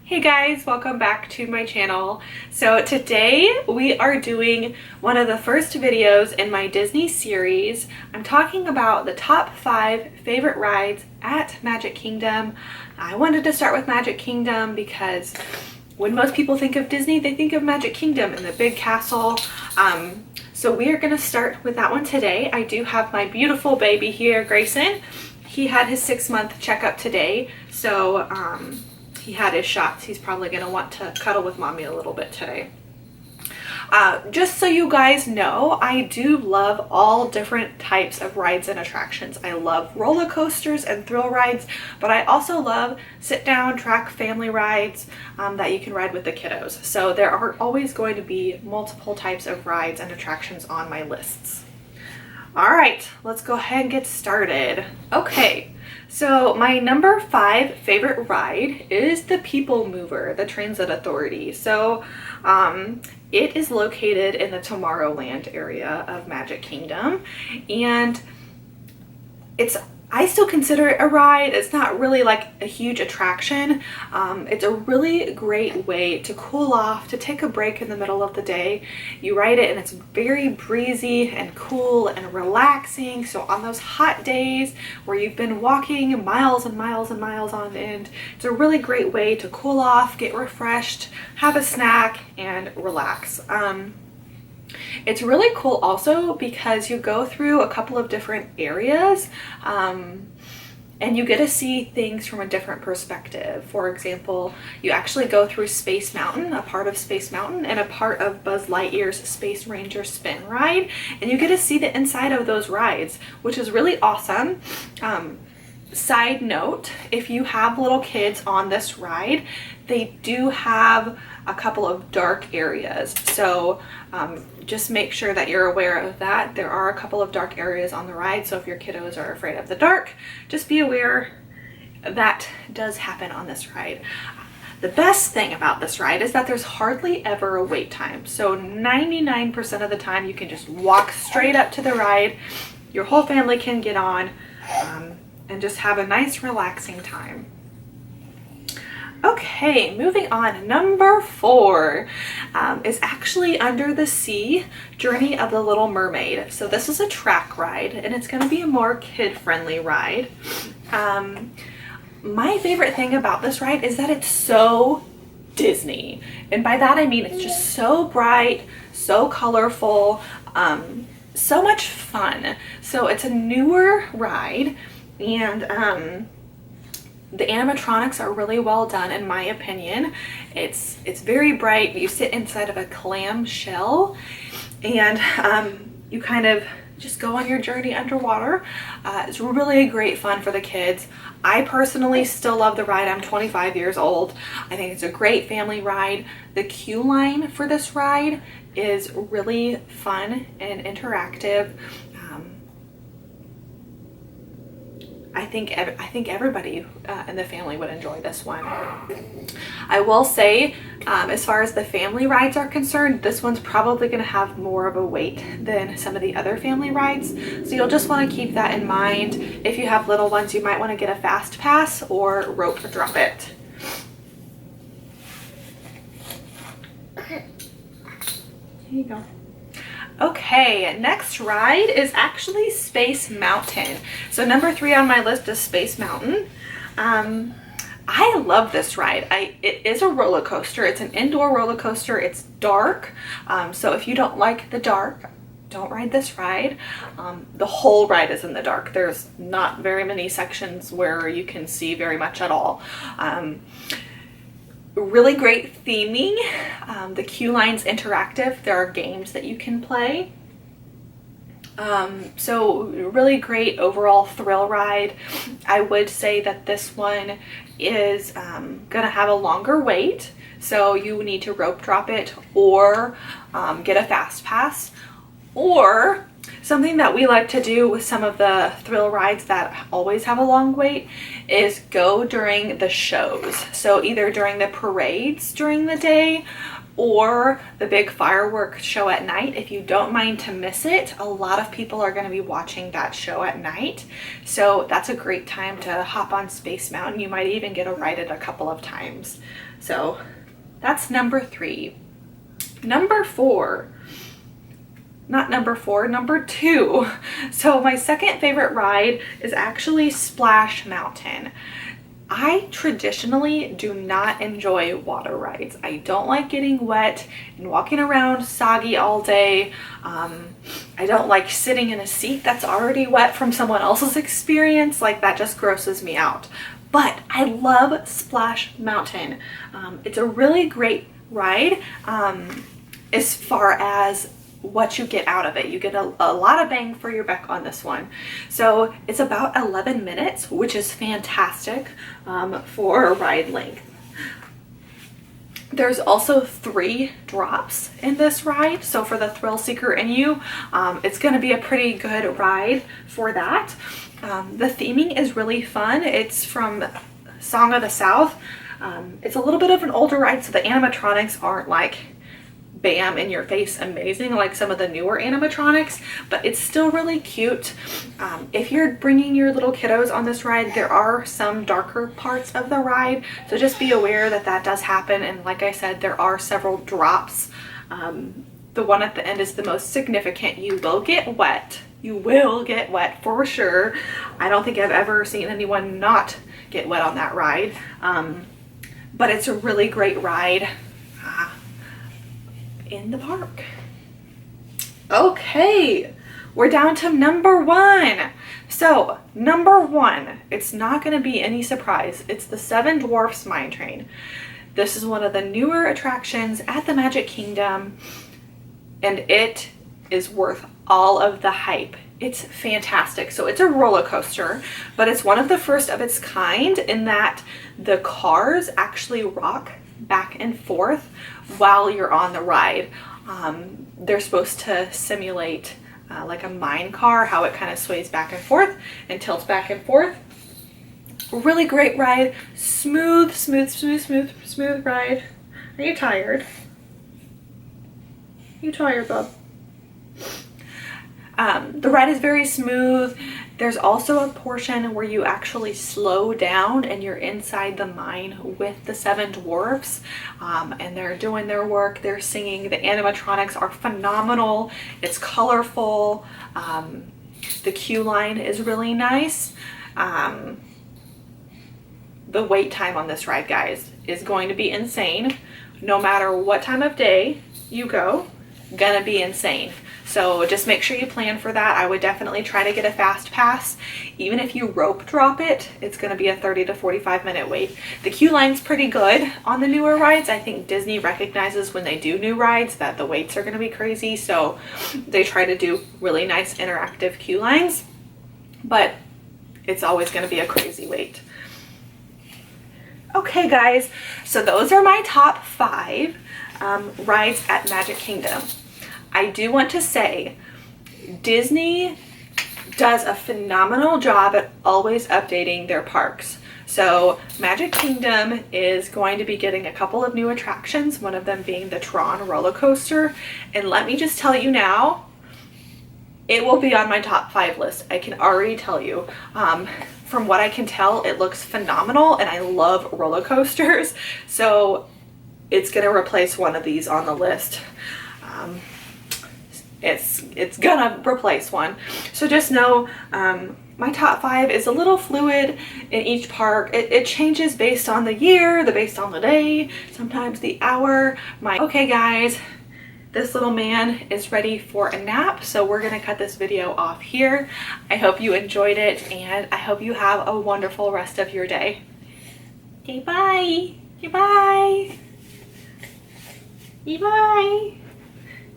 Hey guys, welcome back to my channel. So today we are doing one of the first videos in my Disney series. I'm talking about the top 5 favorite rides at Magic Kingdom. I wanted to start with Magic Kingdom because when most people think of Disney, they think of Magic Kingdom and the big castle. So we are going to start with that one today. I do have my beautiful baby here, Grayson. He had his 6-month checkup today, so he had his shots. He's probably going to want to cuddle with mommy a little bit today. Just so you guys know, I do love all different types of rides and attractions. I love roller coasters and thrill rides, but I also love sit-down track family rides that you can ride with the kiddos. So there are always going to be multiple types of rides and attractions on my lists. All right, let's go ahead and get started. Okay. So my number 5 favorite ride is the People Mover, the Transit Authority. So it is located in the Tomorrowland area of Magic Kingdom, and I still consider it a ride. It's not really like a huge attraction. It's a really great way to cool off, to take a break in the middle of the day. You ride it and it's very breezy and cool and relaxing. So on those hot days where you've been walking miles and miles and miles on end, it's a really great way to cool off, get refreshed, have a snack, and relax. It's really cool also because you go through a couple of different areas and you get to see things from a different perspective. For example, you actually go through Space Mountain, a part of Space Mountain, and a part of Buzz Lightyear's Space Ranger Spin ride, and you get to see the inside of those rides, which is really awesome. Side note, if you have little kids on this ride, they do have a couple of dark areas. So just make sure that you're aware of that. There are a couple of dark areas on the ride, so if your kiddos are afraid of the dark, just be aware that does happen on this ride. The best thing about this ride is that there's hardly ever a wait time. So 99% of the time you can just walk straight up to the ride. Your whole family can get on and just have a nice relaxing time. Okay, moving on. Number 4 is actually Under the Sea, Journey of the Little Mermaid. So this is a track ride and it's going to be a more kid-friendly ride. My favorite thing about this ride is that it's so Disney. And by that I mean it's just so bright, so colorful, so much fun. So it's a newer ride, and the animatronics are really well done in my opinion. It's very bright. You sit inside of a clam shell and you kind of just go on your journey underwater. It's really great fun for the kids. I personally still love the ride. I'm 25 years old. I think it's a great family ride. The queue line for this ride is really fun and interactive. I think everybody in the family would enjoy this one. I will say, as far as the family rides are concerned, this one's probably going to have more of a wait than some of the other family rides. So you'll just want to keep that in mind. If you have little ones, you might want to get a fast pass or rope drop it. Here you go. Okay, next ride is actually Space Mountain. So number 3 on my list is Space Mountain. I love this ride. It is a roller coaster. It's an indoor roller coaster. It's dark. So if you don't like the dark, don't ride this ride. The whole ride is in the dark. There's not very many sections where you can see very much at all. Really great theming. The queue line's interactive. There are games that you can play. So really great overall thrill ride. I would say that this one is gonna have a longer wait, so you need to rope drop it or get a fast pass, or something that we like to do with some of the thrill rides that always have a long wait is go during the shows. So either during the parades during the day or the big fireworks show at night. If you don't mind to miss it, a lot of people are going to be watching that show at night. So that's a great time to hop on Space Mountain. You might even get to ride it a couple of times. So that's number 3. Number 4. Not number 4, number 2. So my second favorite ride is actually Splash Mountain. I traditionally do not enjoy water rides. I don't like getting wet and walking around soggy all day. I don't like sitting in a seat that's already wet from someone else's experience. Like, that just grosses me out. But I love Splash Mountain. It's a really great ride as far as what you get out of it. You get a lot of bang for your buck on this one. So it's about 11 minutes, which is fantastic for a ride length. There's also 3 drops in this ride. So for the thrill seeker in you, it's going to be a pretty good ride for that. The theming is really fun. It's from Song of the South. It's a little bit of an older ride, so the animatronics aren't like bam in your face amazing like some of the newer animatronics, but it's still really cute. If you're bringing your little kiddos on this ride, there are some darker parts of the ride, so just be aware that that does happen. And like I said, there are several drops. The one at the end is the most significant. You will get wet. You will get wet for sure. I don't think I've ever seen anyone not get wet on that ride, but it's a really great ride in the park. Okay, we're down to number 1. So number 1, it's not going to be any surprise. It's the 7 Dwarfs Mine Train. This is one of the newer attractions at the Magic Kingdom, and it is worth all of the hype. It's fantastic. So it's a roller coaster, but it's one of the first of its kind in that the cars actually rock back and forth while you're on the ride. They're supposed to simulate like a mine car, how it kind of sways back and forth and tilts back and forth. Really great ride. Smooth ride. Are you tired? You tired, bub? The ride is very smooth. There's also a portion where you actually slow down and you're inside the mine with the 7 dwarfs, and they're doing their work. They're singing. The animatronics are phenomenal. It's colorful. The queue line is really nice. The wait time on this ride, guys, is going to be insane. No matter what time of day you go, gonna be insane. So just make sure you plan for that. I would definitely try to get a fast pass. Even if you rope drop it, it's going to be a 30 to 45 minute wait. The queue line's pretty good on the newer rides. I think Disney recognizes when they do new rides that the waits are going to be crazy. So they try to do really nice interactive queue lines, but it's always going to be a crazy wait. Okay guys, so those are my top 5 rides at Magic Kingdom. I do want to say Disney does a phenomenal job at always updating their parks. So Magic Kingdom is going to be getting a couple of new attractions, one of them being the Tron roller coaster. And let me just tell you now, it will be on my top 5 list. I can already tell you. From what I can tell, it looks phenomenal and I love roller coasters. So it's gonna replace one of these on the list. It's gonna replace one. So just know my top 5 is a little fluid in each park. It changes based on the year, based on the day, sometimes the hour. Okay guys, this little man is ready for a nap, so we're gonna cut this video off here. I hope you enjoyed it and I hope you have a wonderful rest of your day. Okay, bye. Okay, bye. Okay, bye.